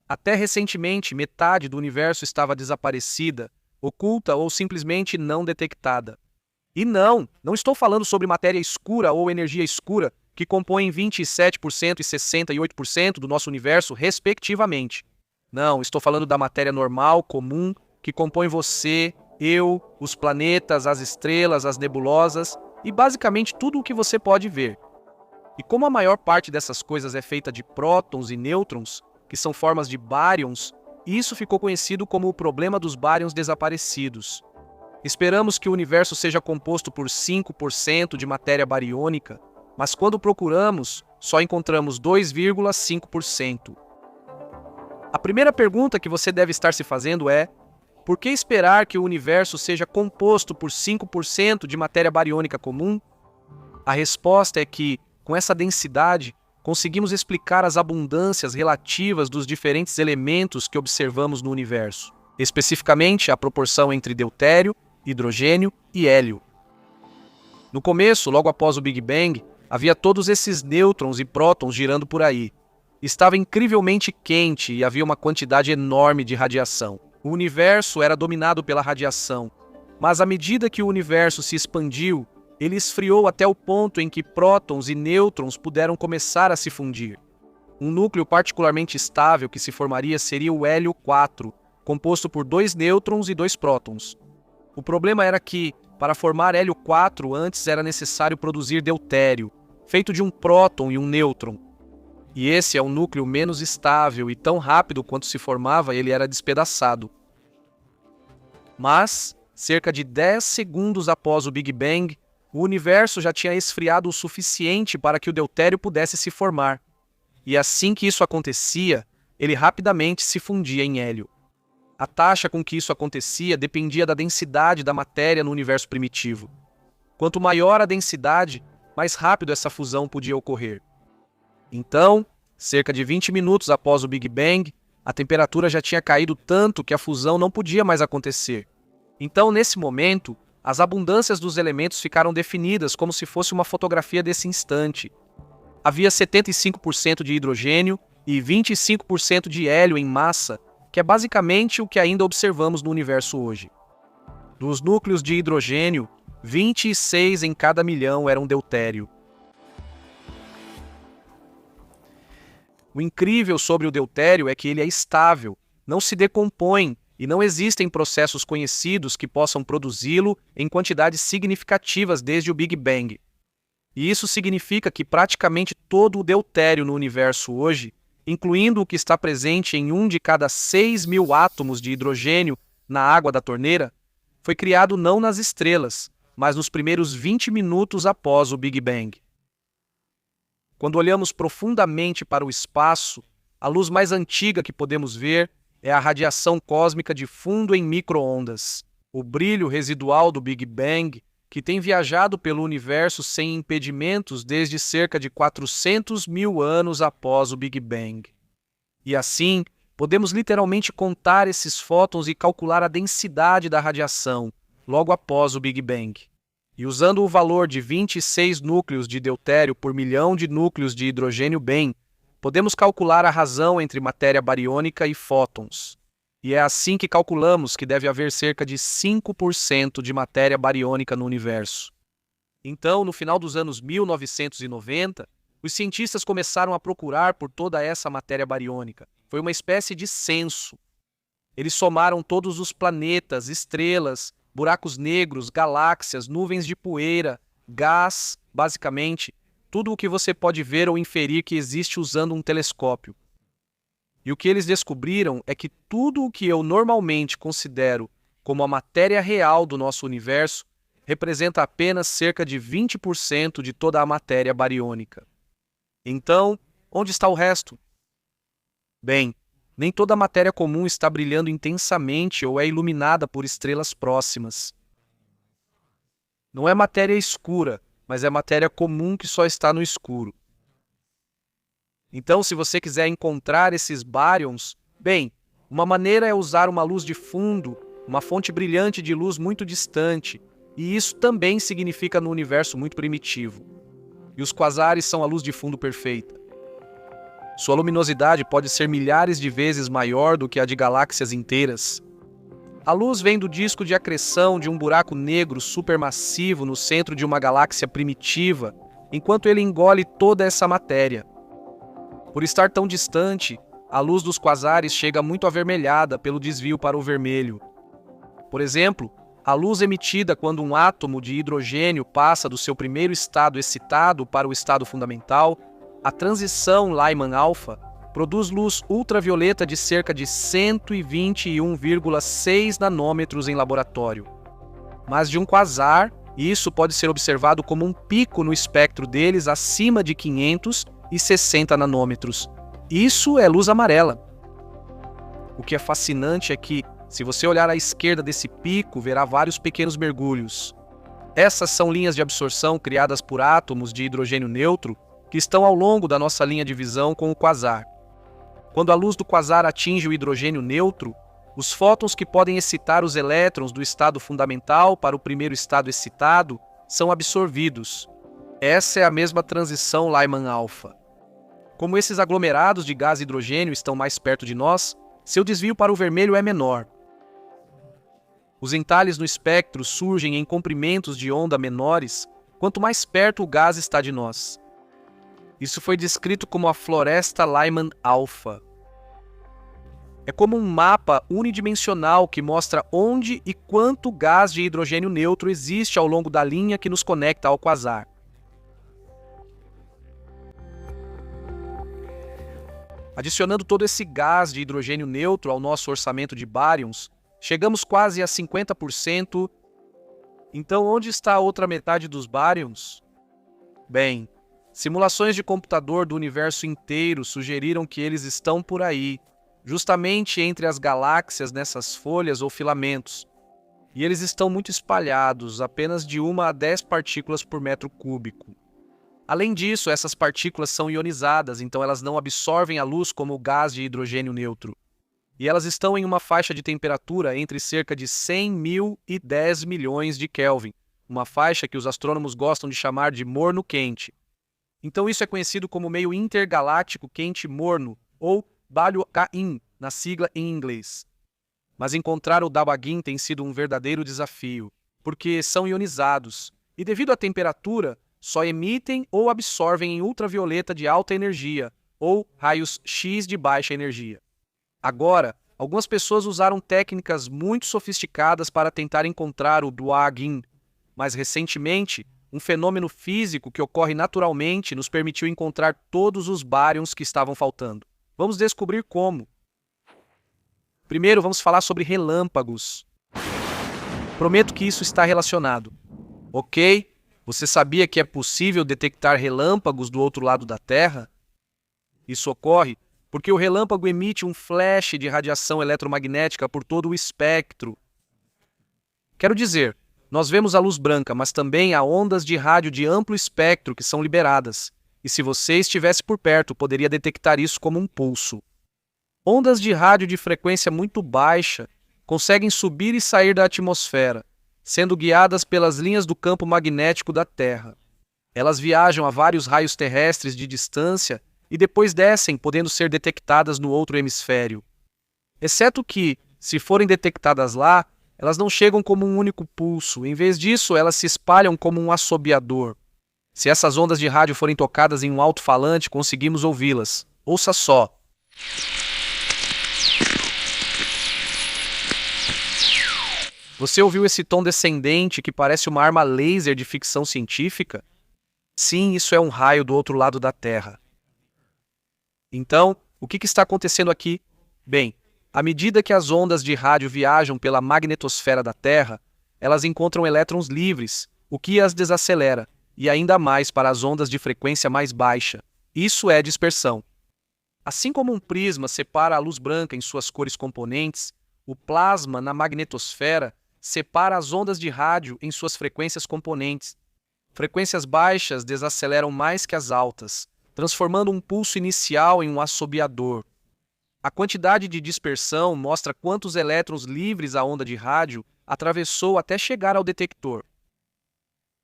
Até recentemente, metade do universo estava desaparecida, oculta ou simplesmente não detectada. E não estou falando sobre matéria escura ou energia escura, que compõem 27% e 68% do nosso universo, respectivamente. Não, estou falando da matéria normal, comum, que compõe você, eu, os planetas, as estrelas, as nebulosas e basicamente tudo o que você pode ver. E como a maior parte dessas coisas é feita de prótons e nêutrons, que são formas de bárions, isso ficou conhecido como o problema dos bárions desaparecidos. Esperamos que o universo seja composto por 5% de matéria bariônica, mas quando procuramos, só encontramos 2,5%. A primeira pergunta que você deve estar se fazendo é: por que esperar que o universo seja composto por 5% de matéria bariônica comum? A resposta é que, com essa densidade, conseguimos explicar as abundâncias relativas dos diferentes elementos que observamos no universo, especificamente a proporção entre deutério, hidrogênio e hélio. No começo, logo após o Big Bang, havia todos esses nêutrons e prótons girando por aí. Estava incrivelmente quente e havia uma quantidade enorme de radiação. O universo era dominado pela radiação, mas à medida que o universo se expandiu, ele esfriou até o ponto em que prótons e nêutrons puderam começar a se fundir. Um núcleo particularmente estável que se formaria seria o hélio 4, composto por 2 nêutrons e 2 prótons. O problema era que, para formar hélio 4, antes era necessário produzir deutério, feito de um próton e um nêutron. E esse é um núcleo menos estável e tão rápido quanto se formava, ele era despedaçado. Mas, cerca de 10 segundos após o Big Bang, o universo já tinha esfriado o suficiente para que o deutério pudesse se formar. E assim que isso acontecia, ele rapidamente se fundia em hélio. A taxa com que isso acontecia dependia da densidade da matéria no universo primitivo. Quanto maior a densidade, mais rápido essa fusão podia ocorrer. Então, cerca de 20 minutos após o Big Bang, a temperatura já tinha caído tanto que a fusão não podia mais acontecer. Então, nesse momento, as abundâncias dos elementos ficaram definidas como se fosse uma fotografia desse instante. Havia 75% de hidrogênio e 25% de hélio em massa, que é basicamente o que ainda observamos no universo hoje. Dos núcleos de hidrogênio, 26 em cada milhão eram deutério. O incrível sobre o deutério é que ele é estável, não se decompõe e não existem processos conhecidos que possam produzi-lo em quantidades significativas desde o Big Bang. E isso significa que praticamente todo o deutério no universo hoje, incluindo o que está presente em 1 de cada 6.000 átomos de hidrogênio na água da torneira, foi criado não nas estrelas, mas nos primeiros 20 minutos após o Big Bang. Quando olhamos profundamente para o espaço, a luz mais antiga que podemos ver é a radiação cósmica de fundo em micro-ondas, o brilho residual do Big Bang, que tem viajado pelo universo sem impedimentos desde cerca de 400 mil anos após o Big Bang. E assim, podemos literalmente contar esses fótons e calcular a densidade da radiação logo após o Big Bang. E usando o valor de 26 núcleos de deutério por milhão de núcleos de hidrogênio bem, podemos calcular a razão entre matéria bariônica e fótons. E é assim que calculamos que deve haver cerca de 5% de matéria bariônica no universo. Então, no final dos anos 1990, os cientistas começaram a procurar por toda essa matéria bariônica. Foi uma espécie de censo. Eles somaram todos os planetas, estrelas, buracos negros, galáxias, nuvens de poeira, gás, basicamente, tudo o que você pode ver ou inferir que existe usando um telescópio. E o que eles descobriram é que tudo o que eu normalmente considero como a matéria real do nosso universo representa apenas cerca de 20% de toda a matéria bariônica. Então, onde está o resto? Bem, nem toda a matéria comum está brilhando intensamente ou é iluminada por estrelas próximas. Não é matéria escura, mas é matéria comum que só está no escuro. Então, se você quiser encontrar esses bárions, bem, uma maneira é usar uma luz de fundo, uma fonte brilhante de luz muito distante, e isso também significa no universo muito primitivo. E os quasares são a luz de fundo perfeita. Sua luminosidade pode ser milhares de vezes maior do que a de galáxias inteiras. A luz vem do disco de acreção de um buraco negro supermassivo no centro de uma galáxia primitiva, enquanto ele engole toda essa matéria. Por estar tão distante, a luz dos quasares chega muito avermelhada pelo desvio para o vermelho. Por exemplo, a luz emitida quando um átomo de hidrogênio passa do seu primeiro estado excitado para o estado fundamental, a transição Lyman-alfa, produz luz ultravioleta de cerca de 121,6 nanômetros em laboratório. Mas de um quasar, isso pode ser observado como um pico no espectro deles acima de 560 nanômetros. Isso é luz amarela. O que é fascinante é que, se você olhar à esquerda desse pico, verá vários pequenos mergulhos. Essas são linhas de absorção criadas por átomos de hidrogênio neutro que estão ao longo da nossa linha de visão com o quasar. Quando a luz do quasar atinge o hidrogênio neutro, os fótons que podem excitar os elétrons do estado fundamental para o primeiro estado excitado são absorvidos. Essa é a mesma transição Lyman-alfa. Como esses aglomerados de gás hidrogênio estão mais perto de nós, seu desvio para o vermelho é menor. Os entalhes no espectro surgem em comprimentos de onda menores quanto mais perto o gás está de nós. Isso foi descrito como a floresta Lyman-alfa. É como um mapa unidimensional que mostra onde e quanto gás de hidrogênio neutro existe ao longo da linha que nos conecta ao quasar. Adicionando todo esse gás de hidrogênio neutro ao nosso orçamento de bárions, chegamos quase a 50%. Então, onde está a outra metade dos bárions? Bem, simulações de computador do universo inteiro sugeriram que eles estão por aí, justamente entre as galáxias nessas folhas ou filamentos. E eles estão muito espalhados, apenas de 1 a 10 partículas por metro cúbico. Além disso, essas partículas são ionizadas, então elas não absorvem a luz como o gás de hidrogênio neutro. E elas estão em uma faixa de temperatura entre cerca de 100 mil e 10 milhões de Kelvin, uma faixa que os astrônomos gostam de chamar de morno quente. Então isso é conhecido como meio intergaláctico quente morno, ou Balu'Qa'im, na sigla em inglês. Mas encontrar o Dawagin tem sido um verdadeiro desafio, porque são ionizados, e devido à temperatura, só emitem ou absorvem em ultravioleta de alta energia, ou raios X de baixa energia. Agora, algumas pessoas usaram técnicas muito sofisticadas para tentar encontrar o Dawagin, mas recentemente, um fenômeno físico que ocorre naturalmente nos permitiu encontrar todos os bárions que estavam faltando. Vamos descobrir como. Primeiro, vamos falar sobre relâmpagos. Prometo que isso está relacionado. Ok? Você sabia que é possível detectar relâmpagos do outro lado da Terra? Isso ocorre porque o relâmpago emite um flash de radiação eletromagnética por todo o espectro. Quero dizer, nós vemos a luz branca, mas também há ondas de rádio de amplo espectro que são liberadas. E se você estivesse por perto, poderia detectar isso como um pulso. Ondas de rádio de frequência muito baixa conseguem subir e sair da atmosfera, sendo guiadas pelas linhas do campo magnético da Terra. Elas viajam a vários raios terrestres de distância e depois descem, podendo ser detectadas no outro hemisfério. Exceto que, se forem detectadas lá, elas não chegam como um único pulso. Em vez disso, elas se espalham como um assobiador. Se essas ondas de rádio forem tocadas em um alto-falante, conseguimos ouvi-las. Ouça só. Você ouviu esse tom descendente que parece uma arma laser de ficção científica? Sim, isso é um raio do outro lado da Terra. Então, o que está acontecendo aqui? Bem, à medida que as ondas de rádio viajam pela magnetosfera da Terra, elas encontram elétrons livres, o que as desacelera, e ainda mais para as ondas de frequência mais baixa. Isso é dispersão. Assim como um prisma separa a luz branca em suas cores componentes, o plasma na magnetosfera separa as ondas de rádio em suas frequências componentes. Frequências baixas desaceleram mais que as altas, transformando um pulso inicial em um assobiador. A quantidade de dispersão mostra quantos elétrons livres a onda de rádio atravessou até chegar ao detector.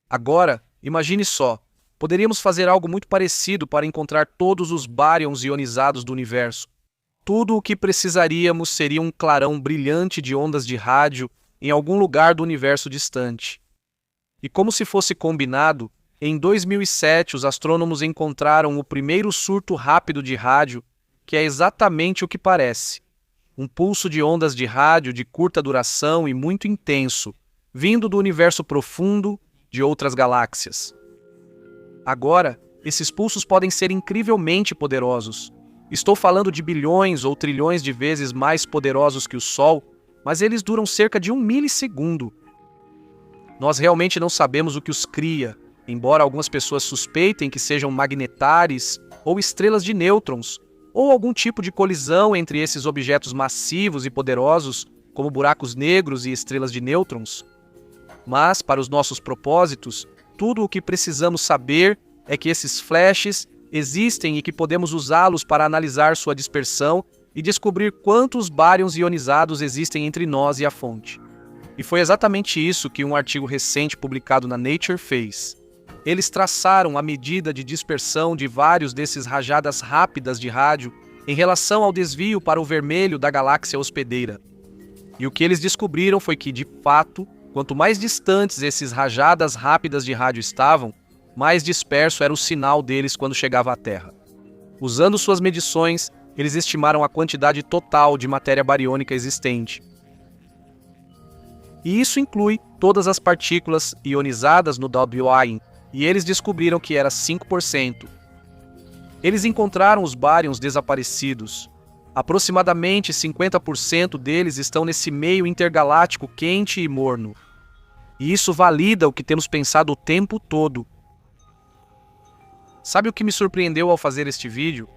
Agora, imagine só, Poderíamos fazer algo muito parecido para encontrar todos os baryons ionizados do universo. Tudo o que precisaríamos seria um clarão brilhante de ondas de rádio em algum lugar do universo distante. E como se fosse combinado, em 2007 os astrônomos encontraram o primeiro surto rápido de rádio, que é exatamente o que parece. Um pulso de ondas de rádio de curta duração e muito intenso, vindo do universo profundo de outras galáxias. Agora, esses pulsos podem ser incrivelmente poderosos. Estou falando de bilhões ou trilhões de vezes mais poderosos que o Sol, mas eles duram cerca de 1 milissegundo. Nós realmente não sabemos o que os cria, embora algumas pessoas suspeitem que sejam magnetares ou estrelas de nêutrons, ou algum tipo de colisão entre esses objetos massivos e poderosos, como buracos negros e estrelas de nêutrons. Mas, para os nossos propósitos, tudo o que precisamos saber é que esses flashes existem e que podemos usá-los para analisar sua dispersão e descobrir quantos baryons ionizados existem entre nós e a fonte. E foi exatamente isso que um artigo recente publicado na Nature fez. Eles traçaram a medida de dispersão de vários desses rajadas rápidas de rádio em relação ao desvio para o vermelho da galáxia hospedeira. E o que eles descobriram foi que, de fato, quanto mais distantes esses rajadas rápidas de rádio estavam, mais disperso era o sinal deles quando chegava à Terra. Usando suas medições, eles estimaram a quantidade total de matéria bariônica existente. E isso inclui todas as partículas ionizadas no WINE, e eles descobriram que era 5%. Eles encontraram os baryons desaparecidos. Aproximadamente 50% deles estão nesse meio intergaláctico quente e morno. E isso valida o que temos pensado o tempo todo. Sabe o que me surpreendeu ao fazer este vídeo?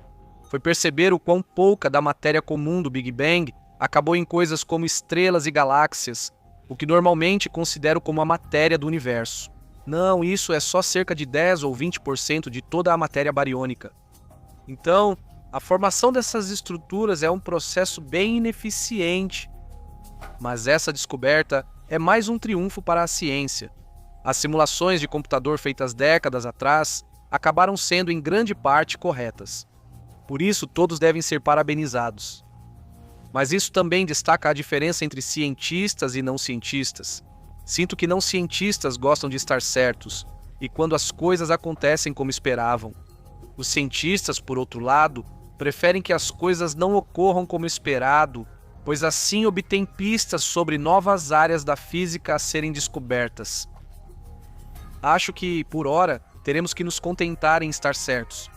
Foi perceber o quão pouca da matéria comum do Big Bang acabou em coisas como estrelas e galáxias, o que normalmente considero como a matéria do universo. Não, isso é só cerca de 10 ou 20% de toda a matéria bariônica. Então, a formação dessas estruturas é um processo bem ineficiente. Mas essa descoberta é mais um triunfo para a ciência. As simulações de computador feitas décadas atrás acabaram sendo em grande parte corretas. Por isso, todos devem ser parabenizados. Mas isso também destaca a diferença entre cientistas e não cientistas. Sinto que não cientistas gostam de estar certos, e quando as coisas acontecem como esperavam. Os cientistas, por outro lado, preferem que as coisas não ocorram como esperado, pois assim obtêm pistas sobre novas áreas da física a serem descobertas. Acho que, por ora, teremos que nos contentar em estar certos.